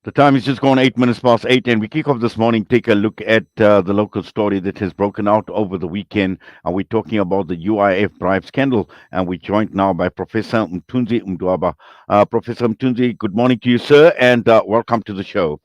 The time is just gone 8 minutes past 8, and we kick off this morning. Take a look at the local story that has broken out over the weekend. And we're talking about the UIF bribe scandal, and we're joined now by Professor Mthunzi Mdwaba. Professor Mthunzi, good morning to you, sir, and welcome to the show.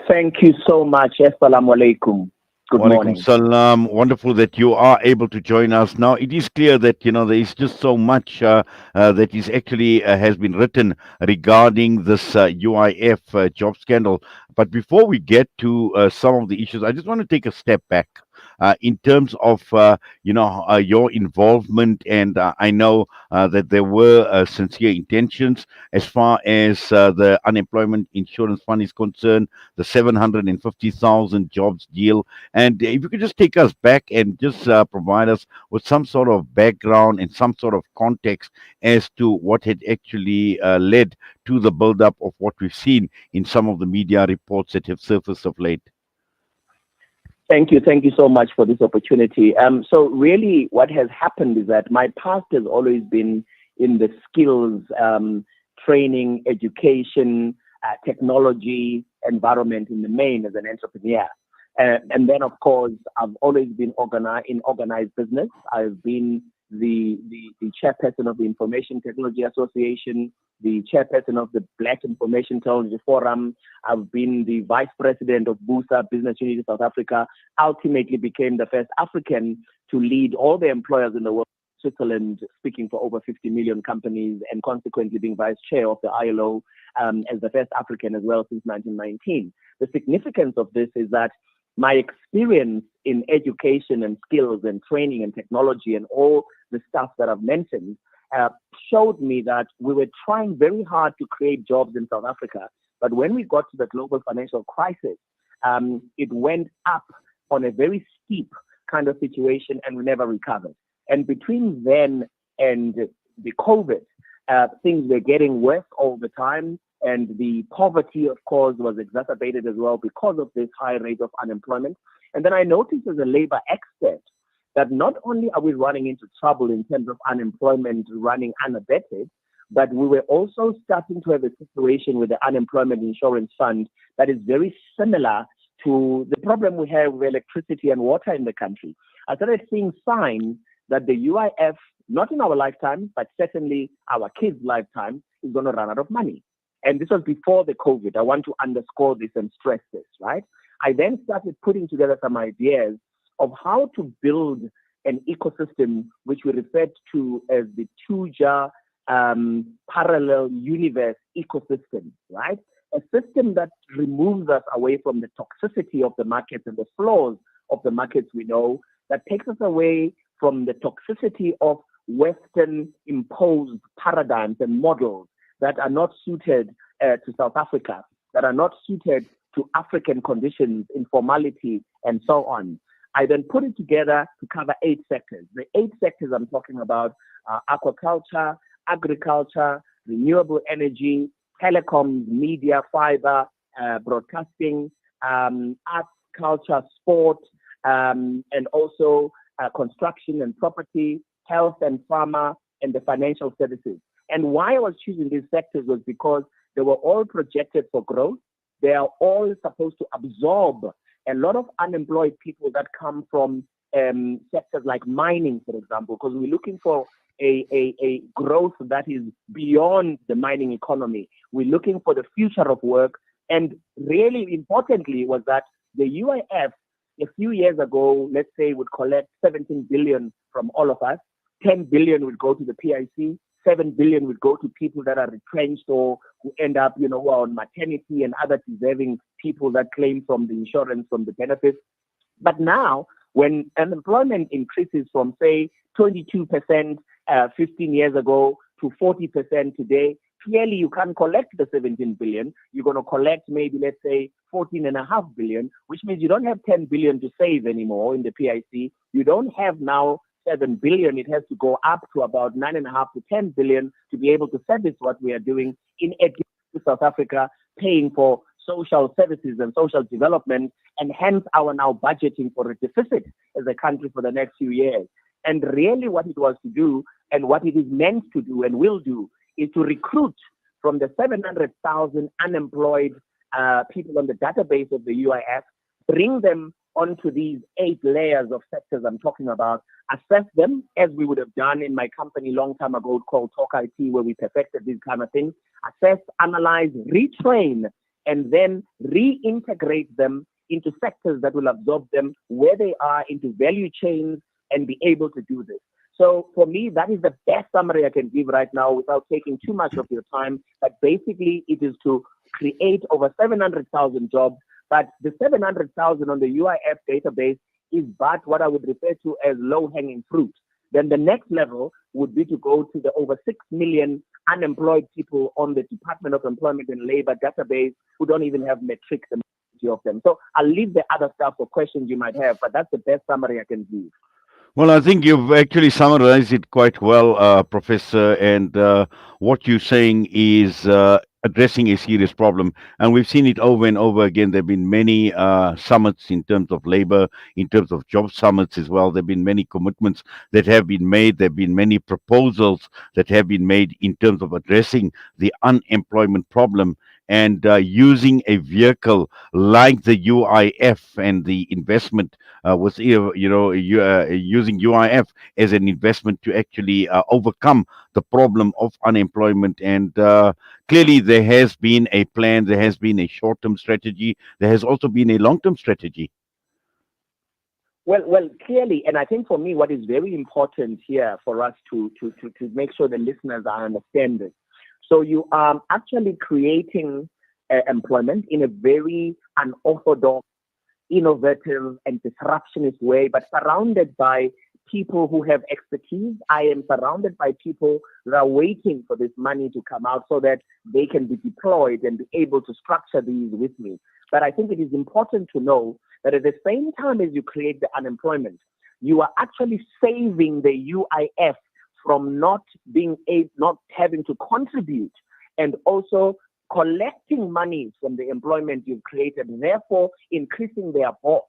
Thank you so much. Assalamu alaikum. Good Walaikum morning. salam. Wonderful that you are able to join us. Now, it is clear that, there is just so much that is actually has been written regarding this UIF job scandal. But before we get to some of the issues, I just want to take a step back in terms of, your involvement. And I know that there were sincere intentions as far as the unemployment insurance fund is concerned, the 750,000 jobs deal, and if you could just take us back and just provide us with some sort of background and some sort of context as to what had actually led to the build-up of what we've seen in some of the media reports that have surfaced of late. Thank you. Thank you so much for this opportunity. So really what has happened is that my past has always been in the skills, training, education, technology environment in the main as an entrepreneur. And then, of course, I've always been in organized business. I've been the chairperson of the Information Technology Association, the chairperson of the Black Information Technology Forum. I've been the vice president of BUSA, Business Unity South Africa, ultimately became the first African to lead all the employers in the world, Switzerland, speaking for over 50 million companies, and consequently being vice chair of the ILO as the first African as well since 1919. The significance of this is that my experience in education and skills and training and technology and all the stuff that I've mentioned showed me that we were trying very hard to create jobs in South Africa. But when we got to the global financial crisis, it went up on a very steep kind of situation and we never recovered. And between then and the COVID, things were getting worse all the time. And the poverty, of course, was exacerbated as well because of this high rate of unemployment. And then I noticed as a labor expert that not only are we running into trouble in terms of unemployment running unabated, but we were also starting to have a situation with the unemployment insurance fund that is very similar to the problem we have with electricity and water in the country. I started seeing signs that the UIF, not in our lifetime, but certainly our kids' lifetime, is going to run out of money. And this was before the COVID. I want to underscore this and stress this, right? I then started putting together some ideas of how to build an ecosystem, which we referred to as the Tuja parallel universe ecosystem, right? A system that removes us away from the toxicity of the markets and the flaws of the markets we know, that takes us away from the toxicity of Western imposed paradigms and models that are not suited to South Africa, that are not suited to African conditions, informality, and so on. I then put it together to cover 8 sectors. The 8 sectors I'm talking about are aquaculture, agriculture, renewable energy, telecoms, media, fiber, broadcasting, arts, culture, sport, and also construction and property, health and pharma, and the financial services. And why I was choosing these sectors was because they were all projected for growth. They are all supposed to absorb a lot of unemployed people that come from sectors like mining, for example, because we're looking for a growth that is beyond the mining economy. We're looking for the future of work. And really importantly was that the UIF, a few years ago, let's say, would collect 17 billion from all of us. 10 billion would go to the PIC. 7 billion would go to people that are retrenched or who end up, who are on maternity and other deserving people that claim from the insurance, from the benefits. But now, when unemployment increases from, say, 22% 15 years ago to 40% today, clearly you can't collect the 17 billion. You're going to collect maybe, let's say, 14.5 billion, which means you don't have 10 billion to save anymore in the PIC. You don't have now 7 billion, it has to go up to about 9.5 to 10 billion to be able to service what we are doing in education to South Africa, paying for social services and social development, and hence our now budgeting for a deficit as a country for the next few years. And really what it was to do and what it is meant to do and will do is to recruit from the 700,000 unemployed people on the database of the UIF, bring them onto these 8 layers of sectors I'm talking about, assess them as we would have done in my company long time ago called Talk IT, where we perfected these kind of things, assess, analyze, retrain, and then reintegrate them into sectors that will absorb them where they are into value chains and be able to do this. So for me, that is the best summary I can give right now without taking too much of your time. But basically, it is to create over 700,000 jobs. But the 700,000 on the UIF database is but what I would refer to as low-hanging fruit. Then the next level would be to go to the over 6 million unemployed people on the Department of Employment and Labor database who don't even have metrics, the majority of them. So I'll leave the other stuff for questions you might have, but that's the best summary I can give. Well, I think you've actually summarized it quite well, Professor. And what you're saying is addressing a serious problem. And we've seen it over and over again. There have been many summits in terms of labor, in terms of job summits as well. There have been many commitments that have been made. There have been many proposals that have been made in terms of addressing the unemployment problem. And using a vehicle like the UIF and the investment was using UIF as an investment to actually overcome the problem of unemployment. And clearly, there has been a plan. There has been a short-term strategy. There has also been a long-term strategy. Well, clearly, and I think for me, what is very important here for us to make sure the listeners are understanding. So you are actually creating employment in a very unorthodox, innovative, and disruptionist way, but surrounded by people who have expertise. I am surrounded by people that are waiting for this money to come out so that they can be deployed and be able to structure these with me. But I think it is important to know that at the same time as you create the unemployment, you are actually saving the UIF from not having to contribute, and also collecting money from the employment you've created, therefore increasing their vote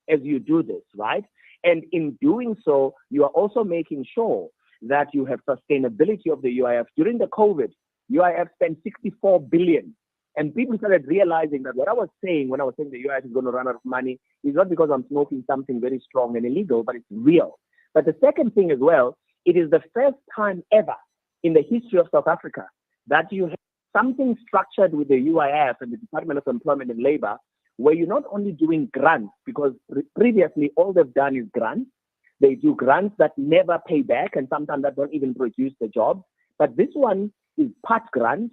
as you do this, right? And in doing so, you are also making sure that you have sustainability of the UIF. During the COVID, UIF spent 64 billion. And people started realizing that what I was saying when I was saying the UIF is going to run out of money is not because I'm smoking something very strong and illegal, but it's real. But the second thing as well, it is the first time ever in the history of South Africa that you have something structured with the UIF and the Department of Employment and Labor, where you're not only doing grants, because previously all they've done is grants. They do grants that never pay back and sometimes that don't even produce the job. But this one is part grant,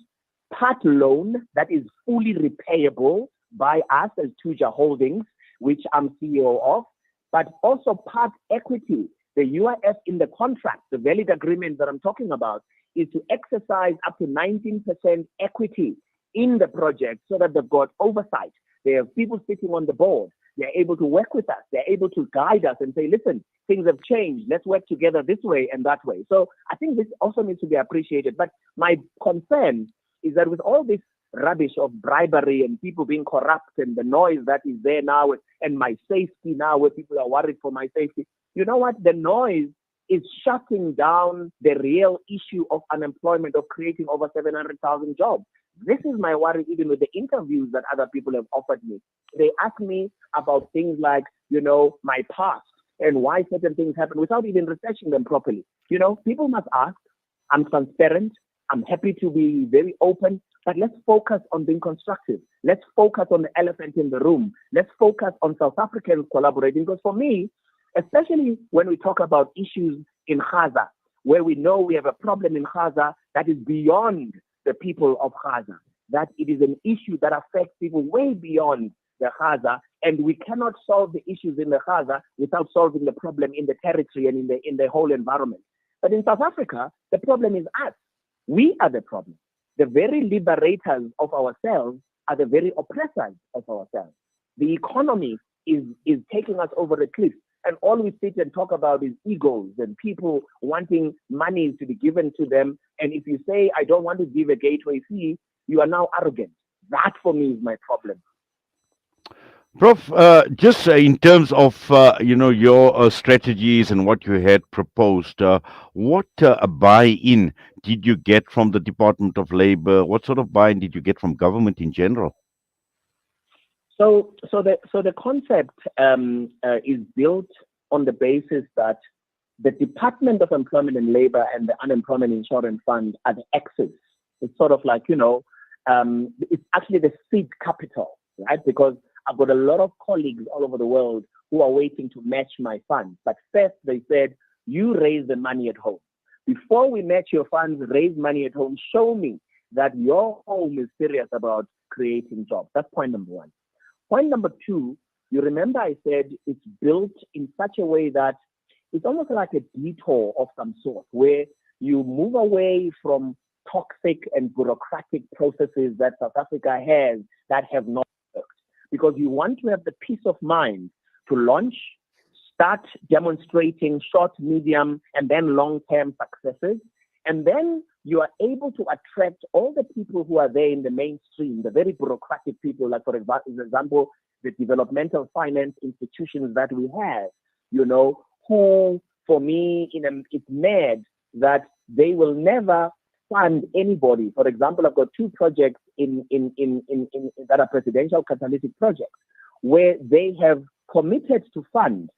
part loan that is fully repayable by us as Tuja Holdings, which I'm CEO of, but also part equity. The UIF in the contract, the valid agreement that I'm talking about, is to exercise up to 19% equity in the project so that they've got oversight. They have people sitting on the board. They're able to work with us. They're able to guide us and say, listen, things have changed. Let's work together this way and that way. So I think this also needs to be appreciated. But my concern is that with all this rubbish of bribery and people being corrupt and the noise that is there now and my safety now, where people are worried for my safety, you know what? The noise is shutting down the real issue of unemployment, of creating over 700,000 jobs. This is my worry, even with the interviews that other people have offered me. They ask me about things like, my past and why certain things happen without even researching them properly. People must ask. I'm transparent. I'm happy to be very open, but let's focus on being constructive. Let's focus on the elephant in the room. Let's focus on South Africans collaborating. Because for me, especially when we talk about issues in Gaza, where we know we have a problem in Gaza that is beyond the people of Gaza, that it is an issue that affects people way beyond the Gaza, and we cannot solve the issues in the Gaza without solving the problem in the territory and in the whole environment. But in South Africa, the problem is us. We are the problem. The very liberators of ourselves are the very oppressors of ourselves. The economy is taking us over a cliff. And all we sit and talk about is egos and people wanting money to be given to them. And if you say, I don't want to give a gateway fee, you are now arrogant. That for me is my problem. Prof, just in terms of your strategies and what you had proposed, what buy-in did you get from the Department of Labor? What sort of buy-in did you get from government in general? So the concept is built on the basis that the Department of Employment and Labor and the Unemployment Insurance Fund are the axis. It's sort of like, it's actually the seed capital, right? Because I've got a lot of colleagues all over the world who are waiting to match my funds. But first, they said, you raise the money at home. Before we match your funds, raise money at home. Show me that your home is serious about creating jobs. That's point number one. Point number two, you remember I said it's built in such a way that it's almost like a detour of some sort where you move away from toxic and bureaucratic processes that South Africa has that have not worked. Because you want to have the peace of mind to launch, start demonstrating short, medium, and then long-term successes. And then you are able to attract all the people who are there in the mainstream, the very bureaucratic people, like, for example, the developmental finance institutions that we have, who, for me, it's mad that they will never fund anybody. For example, I've got two projects in that are presidential catalytic projects where they have committed to fund,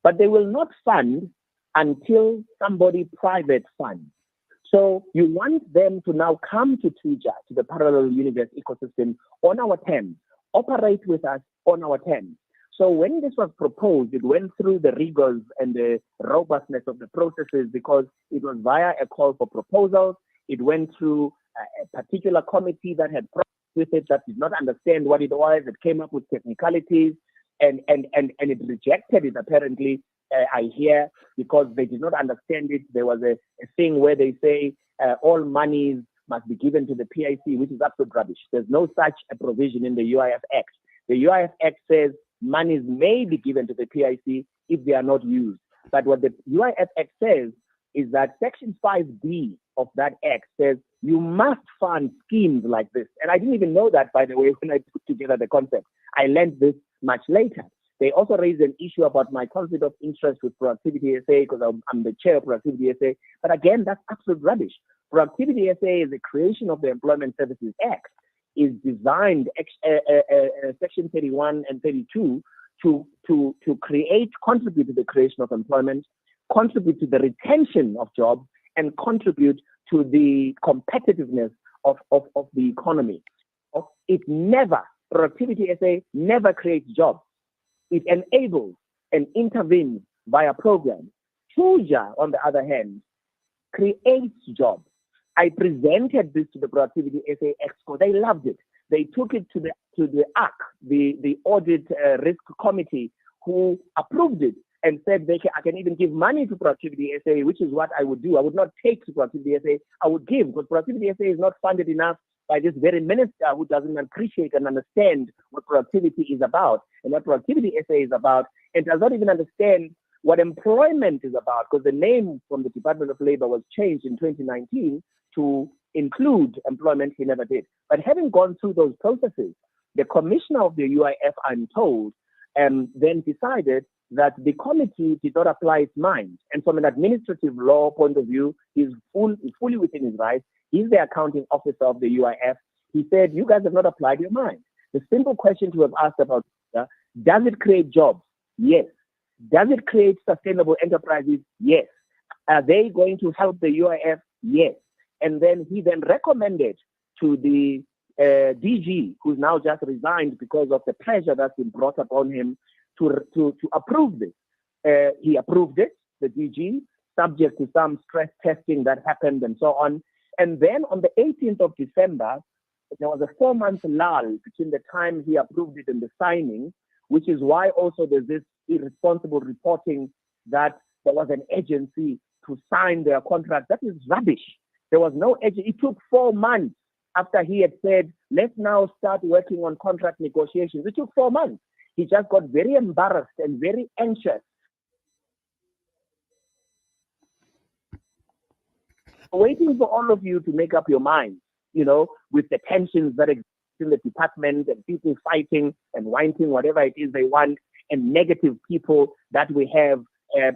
but they will not fund until somebody private funds. So you want them to now come to TUJA, to the parallel universe ecosystem, on our terms, operate with us on our terms. So when this was proposed, it went through the rigors and the robustness of the processes because it was via a call for proposals. It went through a particular committee that had problems with it, that did not understand what it was. It came up with technicalities and it rejected it, apparently, I hear, because they did not understand it. There was a thing where they say all monies must be given to the PIC, which is absolute rubbish. There's no such a provision in the UIF Act. The UIF Act says monies may be given to the PIC if they are not used. But what the UIF Act says is that Section 5B of that Act says you must fund schemes like this. And I didn't even know that, by the way, when I put together the concept. I learned this much later. They also raised an issue about my conflict of interest with Productivity SA because I'm the chair of Productivity SA. But again, that's absolute rubbish. Productivity SA is the creation of the Employment Services Act, is designed, Section 31 and 32, to contribute to the creation of employment, contribute to the retention of jobs, and contribute to the competitiveness of the economy. Productivity SA never creates jobs. It enables and intervenes via programs. TUJA, on the other hand, creates jobs. I presented this to the Productivity SA Exco. They loved it. They took it to the ARC, the Audit Risk Committee, who approved it and said I can even give money to Productivity SA, which is what I would do. I would not take to Productivity SA. I would give, because Productivity SA is not funded enough by this very minister who doesn't appreciate and understand what productivity is about and what Productivity SA is about, and does not even understand what employment is about, because the name from the Department of Labor was changed in 2019 to include employment. He never did. But having gone through those processes, the commissioner of the UIF, I'm told, then decided that the committee did not apply its mind. And from an administrative law point of view, he's fully within his rights. He's the accounting officer of the UIF. He said, you guys have not applied your mind. The simple question to have asked about, does it create jobs? Yes. Does it create sustainable enterprises? Yes. Are they going to help the UIF? Yes. And then he then recommended to the DG, who's now just resigned because of the pressure that's been brought upon him, to approve this. He approved it, the DG, subject to some stress testing that happened and so on. And then on the 18th of December, there was a 4-month lull between the time he approved it and the signing, which is why also there's this irresponsible reporting that there was an agency to sign their contract. That is rubbish. There was no agency. It took 4 months after he had said, let's now start working on contract negotiations. It took 4 months. He just got very embarrassed and very anxious. Waiting for all of you to make up your mind, with the tensions that exist in the department and people fighting and wanting whatever it is they want, and negative people that we have,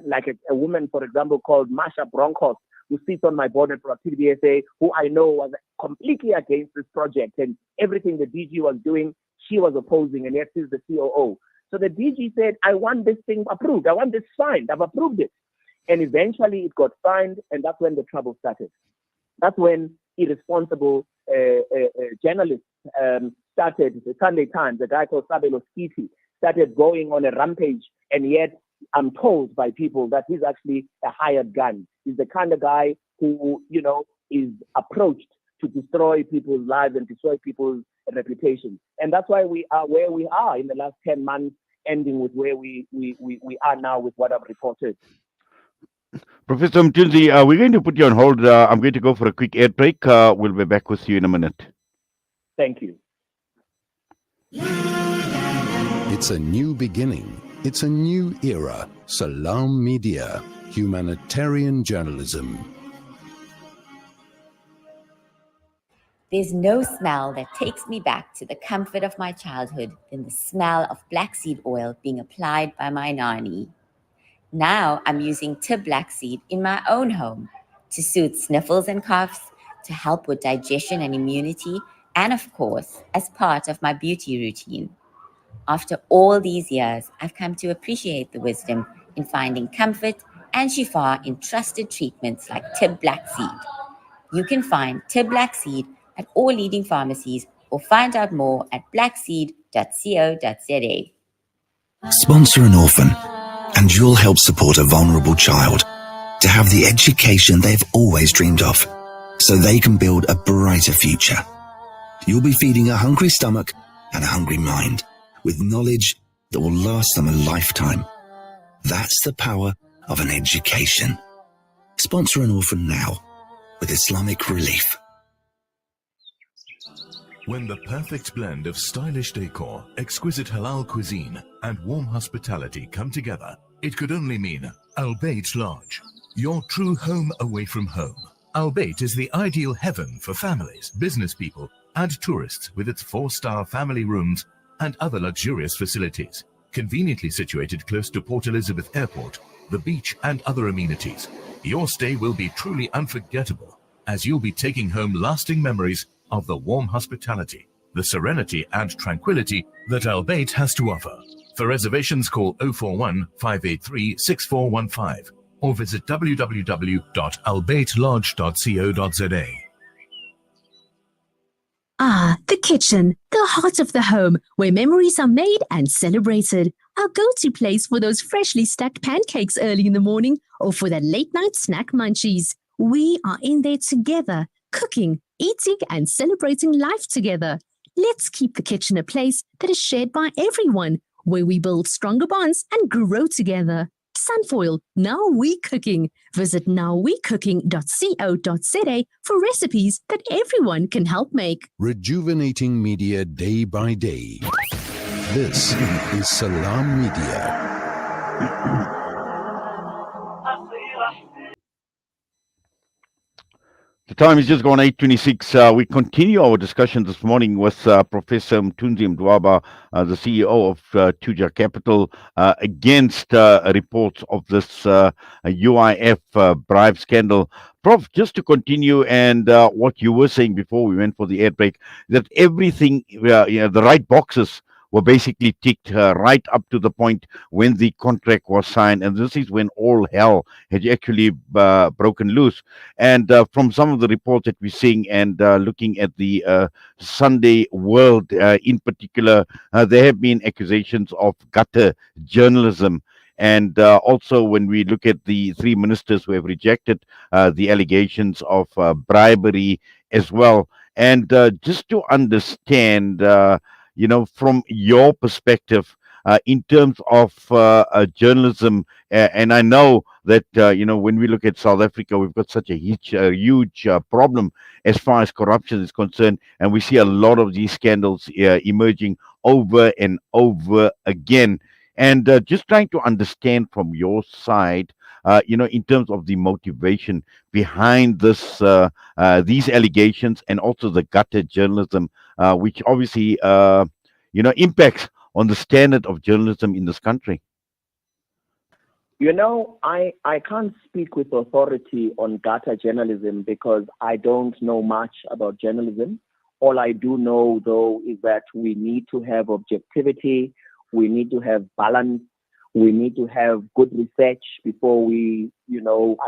like a woman, for example, called Masha Broncos, who sits on my board at Productivity SA, who I know was completely against this project, and everything the DG was doing, she was opposing, and yet she's the COO. So the DG said, I want this thing approved. I want this signed. I've approved it. And eventually it got signed, and that's when the trouble started. That's when irresponsible journalists started, the Sunday Times, a guy called Sabelo Skiti, started going on a rampage, and yet I'm told by people that he's actually a hired gun. He's the kind of guy who, is approached to destroy people's lives and destroy people's reputation. And that's why we are where we are in the last 10 months, ending with where we are now with what I've reported. Professor Mthunzi, we're going to put you on hold. I'm going to go for a quick air break. We'll be back with you in a minute. Thank you. It's a new beginning. It's a new era. Salam Media, humanitarian journalism. There's no smell that takes me back to the comfort of my childhood than the smell of black seed oil being applied by my nanny. Now I'm using Tib Black Seed in my own home to soothe sniffles and coughs, to help with digestion and immunity, and of course, as part of my beauty routine. After all these years, I've come to appreciate the wisdom in finding comfort and shifa in trusted treatments like Tib Black Seed. You can find Tib Black Seed at all leading pharmacies or find out more at blackseed.co.za. Sponsor an orphan, and you'll help support a vulnerable child to have the education they've always dreamed of, so they can build a brighter future. You'll be feeding a hungry stomach and a hungry mind with knowledge that will last them a lifetime. That's the power of an education. Sponsor an orphan now with Islamic Relief. When the perfect blend of stylish decor, exquisite halal cuisine, and warm hospitality come together, it could only mean Al Bayt Lodge, your true home away from home. Al Bayt is the ideal heaven for families, business people, and tourists, with its 4-star family rooms and other luxurious facilities. Conveniently situated close to Port Elizabeth Airport, the beach, and other amenities, your stay will be truly unforgettable, as you'll be taking home lasting memories of the warm hospitality, the serenity and tranquility that Al Bayt has to offer. For reservations, call 041 583 6415 or visit www.albaytlodge.co.za. Ah, the kitchen, the heart of the home, where memories are made and celebrated. Our go-to place for those freshly stacked pancakes early in the morning or for the late-night snack munchies. We are in there together, cooking, eating and celebrating life together. Let's keep the kitchen a place that is shared by everyone, where we build stronger bonds and grow together. Sunfoil, now we cooking. Visit nowwecooking.co.za for recipes that everyone can help make. Rejuvenating media day by day. This is Salam Media. The time is just gone 8:26. We continue our discussion this morning with Professor Mthunzi Mdwaba, the CEO of Tuja Capital, against reports of this UIF bribe scandal. Prof, just to continue, and what you were saying before we went for the air break, that everything, the right boxes were basically ticked right up to the point when the contract was signed, and this is when all hell had actually broken loose. And from some of the reports that we're seeing, and looking at the Sunday World in particular, there have been accusations of gutter journalism. And also, when we look at the 3 ministers who have rejected the allegations of bribery as well. And just to understand, from your perspective, in terms of journalism, and I know that, when we look at South Africa, we've got such a huge problem as far as corruption is concerned, and we see a lot of these scandals emerging over and over again. And just trying to understand from your side, in terms of the motivation behind these allegations, and also the gutter journalism, which obviously, impacts on the standard of journalism in this country? I can't speak with authority on data journalism because I don't know much about journalism. All I do know, though, is that we need to have objectivity, we need to have balance, we need to have good research before we,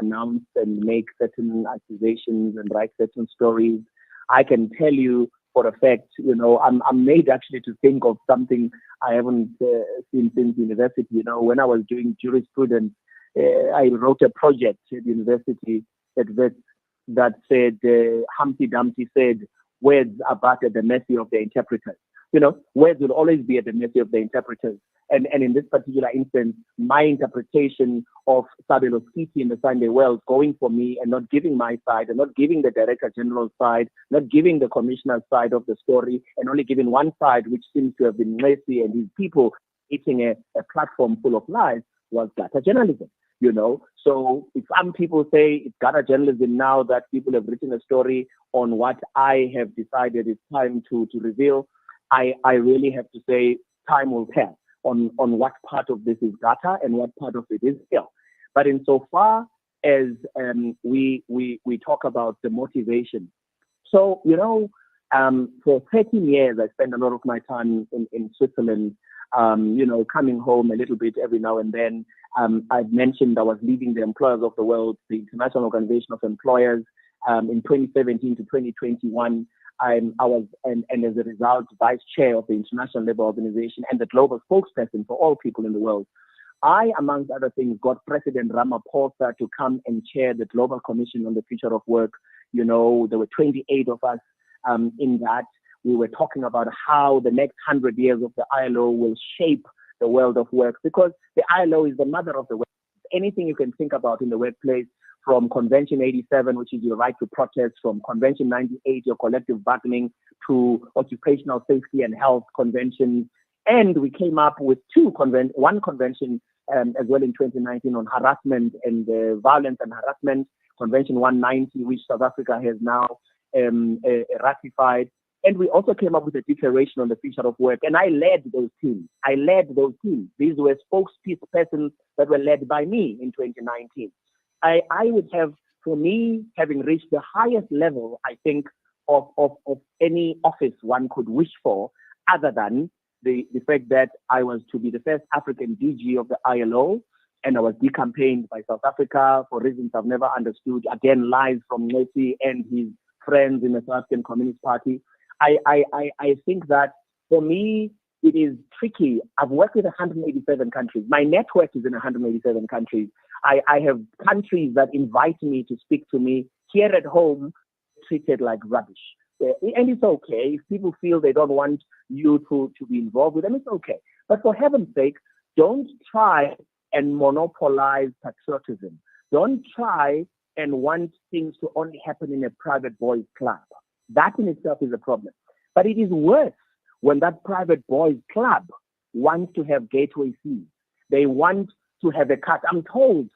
announce and make certain accusations and write certain stories. I can tell you for a fact, I'm made actually to think of something I haven't seen since university. When I was doing jurisprudence, I wrote a project at university that said, Humpty Dumpty said, words are but at the mercy of the interpreters. Words will always be at the mercy of the interpreters. And in this particular instance, my interpretation of Sabelo City in the Sunday World going for me and not giving my side, and not giving the Director General's side, not giving the Commissioner's side of the story, and only giving one side, which seems to have been Messi and his people eating a platform full of lies, was data journalism. So if some people say it's data journalism now that people have written a story on what I have decided it's time to reveal, I really have to say time will tell on what part of this is data and what part of it is real. But insofar as we talk about the motivation, so for 13 years I spent a lot of my time in Switzerland, coming home a little bit every now and then. I've mentioned I was leading the Employers of the World, the International Organization of Employers, in 2017 to 2021. I was, and as a result, vice chair of the International Labour Organization and the global spokesperson for all people in the world. I, amongst other things, got President Ramaphosa to come and chair the Global Commission on the Future of Work. There were 28 of us in that. We were talking about how the next 100 years of the ILO will shape the world of work, because the ILO is the mother of the work. Anything you can think about in the workplace, from Convention 87, which is your right to protest, from Convention 98, your collective bargaining, to occupational safety and health conventions. And we came up with one convention as well in 2019 on harassment and violence and harassment, Convention 190, which South Africa has now ratified. And we also came up with a declaration on the future of work. And I led those teams. These were spokespersons that were led by me in 2019. I would have, for me, having reached the highest level, I think, of any office one could wish for, other than the fact that I was to be the first African DG of the ILO, and I was decampaigned by South Africa for reasons I've never understood. Again, lies from Messi and his friends in the South African Communist Party. I think that for me, it is tricky. I've worked with 187 countries. My network is in 187 countries. I have countries that invite me to speak to me here at home, treated like rubbish. And it's okay. If people feel they don't want you to be involved with them, it's okay. But for heaven's sake, don't try and monopolize patriotism. Don't try and want things to only happen in a private boys' club. That in itself is a problem. But it is worse when that private boys' club wants to have gateway fees. They want to have a cut. I'm told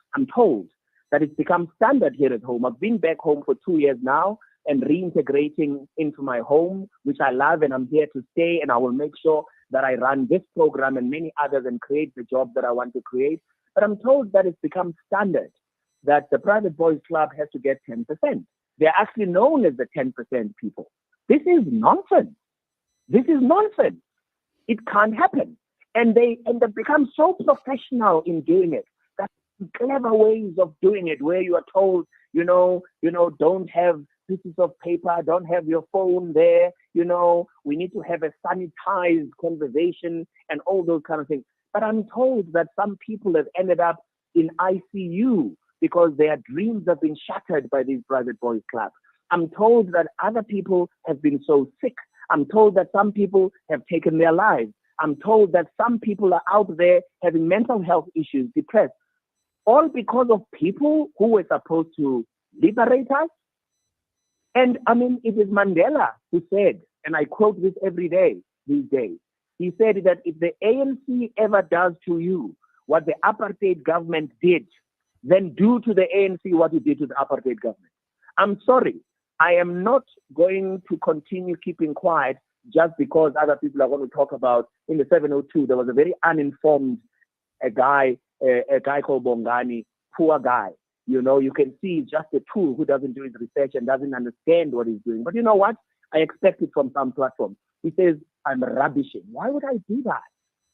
that it's become standard here at home. I've been back home for 2 years now and reintegrating into my home, which I love, and I'm here to stay, and I will make sure that I run this program and many others and create the job that I want to create. But I'm told that it's become standard that the private boys club has to get 10%. They're actually known as the 10% people. This is nonsense. It can't happen. And they've become so professional in doing it. That's clever ways of doing it, where you are told, don't have pieces of paper, don't have your phone there, we need to have a sanitized conversation and all those kind of things. But I'm told that some people have ended up in ICU because their dreams have been shattered by these private boys clubs. I'm told that other people have been so sick. I'm told that some people have taken their lives. I'm told that some people are out there having mental health issues, depressed, all because of people who were supposed to liberate us. And I mean, it is Mandela who said, and I quote this every day these days, he said that if the ANC ever does to you what the apartheid government did, then do to the ANC what you did to the apartheid government. I'm sorry. I am not going to continue keeping quiet just because other people are going to talk about. In the 702, there was a very uninformed guy called Bongani, poor guy. You know, you can see he's just a tool who doesn't do his research and doesn't understand what he's doing. But you know what? I expect it from some platform. He says, I'm rubbishing. Why would I do that?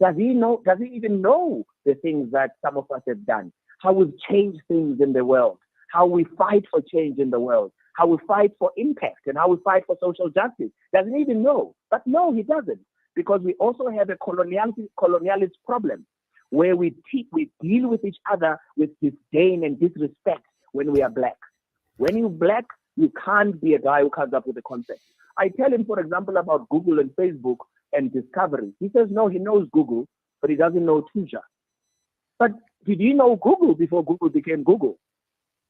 Does he know? Does he even know the things that some of us have done? How we've changed things in the world? How we fight for change in the world? How we fight for impact and how we fight for social justice? Doesn't he even know? But no, he doesn't. Because we also have a colonialist problem where we deal with each other with disdain and disrespect when we are black. When you're black, you can't be a guy who comes up with a concept. I tell him, for example, about Google and Facebook and discovery. He says, no, he knows Google, but he doesn't know Tuja. But did you know Google before Google became Google?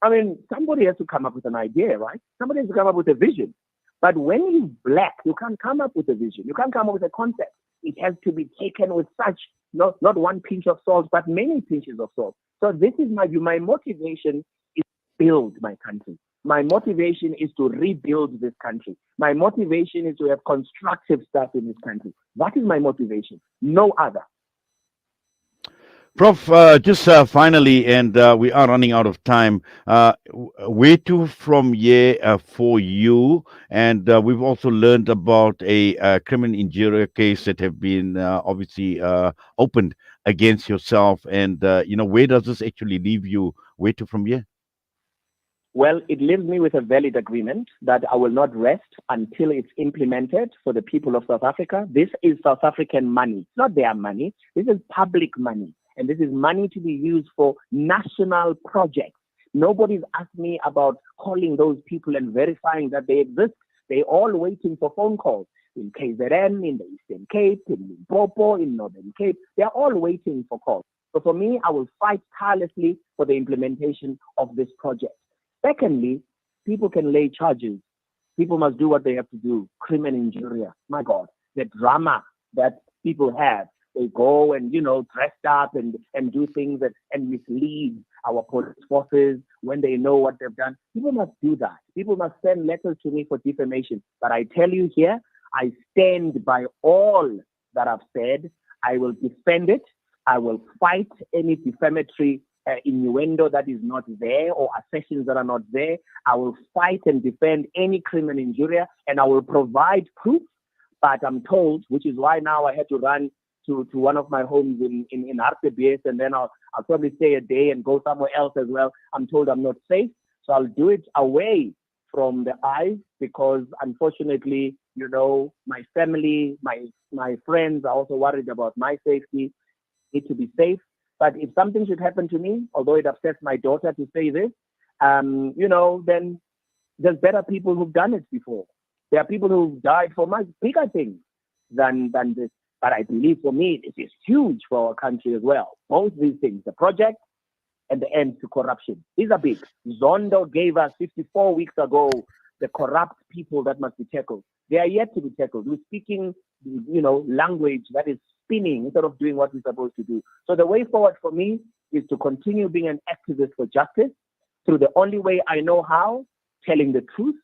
I mean, somebody has to come up with an idea, right? Somebody has to come up with a vision. But when you're black, you can't come up with a vision. You can't come up with a concept. It has to be taken with such, not one pinch of salt, but many pinches of salt. So this is my view. My motivation is to build my country. My motivation is to rebuild this country. My motivation is to have constructive stuff in this country. That is my motivation, no other. Prof, just finally, and we are running out of time, where to from here for you? And we've also learned about a criminal injury case that have been obviously opened against yourself. And, where does this actually leave you? Where to from here? Well, it leaves me with a valid agreement that I will not rest until it's implemented for the people of South Africa. This is South African money. It's not their money. This is public money. And this is money to be used for national projects. Nobody's asked me about calling those people and verifying that they exist. They're all waiting for phone calls. In KZN, in the Eastern Cape, in Limpopo, in Northern Cape, they're all waiting for calls. So for me, I will fight tirelessly for the implementation of this project. Secondly, people can lay charges. People must do what they have to do. Crimen injuria. My God, the drama that people have. They go and, dressed up and do things and mislead our police forces when they know what they've done. People must do that. People must send letters to me for defamation. But I tell you here, I stand by all that I've said. I will defend it. I will fight any defamatory innuendo that is not there or assertions that are not there. I will fight and defend any criminal injuria, and I will provide proof. But I'm told, which is why now I had to run to one of my homes in RTBS, and then I'll probably stay a day and go somewhere else as well. I'm told I'm not safe, so I'll do it away from the eyes because unfortunately, my family, my friends are also worried about my safety. I need to be safe. But if something should happen to me, although it upsets my daughter to say this, then there's better people who've done it before. There are people who've died for much bigger things than this. But I believe for me, it is huge for our country as well. Both these things, the project and the end to corruption. These are big. Zondo gave us 54 weeks ago the corrupt people that must be tackled. They are yet to be tackled. We're speaking, language that is spinning instead of doing what we're supposed to do. So the way forward for me is to continue being an activist for justice through the only way I know how, telling the truth,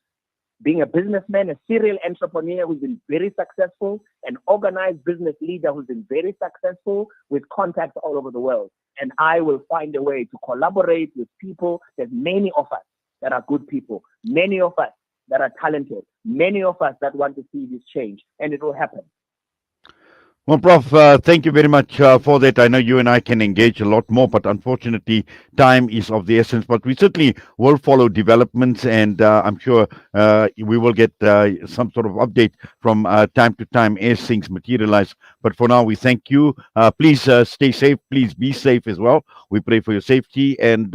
being a businessman, a serial entrepreneur who's been very successful, an organized business leader who's been very successful with contacts all over the world. And I will find a way to collaborate with people. There's many of us that are good people, many of us that are talented, many of us that want to see this change, and it will happen. Well, Prof, thank you very much for that. I know you and I can engage a lot more, but unfortunately, time is of the essence. But we certainly will follow developments, and I'm sure we will get some sort of update from time to time as things materialize. But for now, we thank you. Please stay safe. Please be safe as well. We pray for your safety, and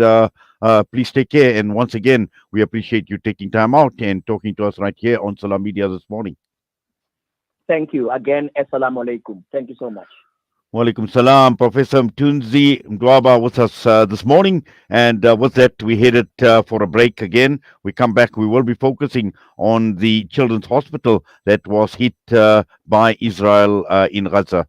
please take care. And once again, we appreciate you taking time out and talking to us right here on Salam Media this morning. Thank you. Again, assalamu alaikum. Thank you so much. Walaikum salam. Professor Mthunzi Mdwaba with us this morning. And with that, we headed for a break again. We come back. We will be focusing on the children's hospital that was hit by Israel in Gaza.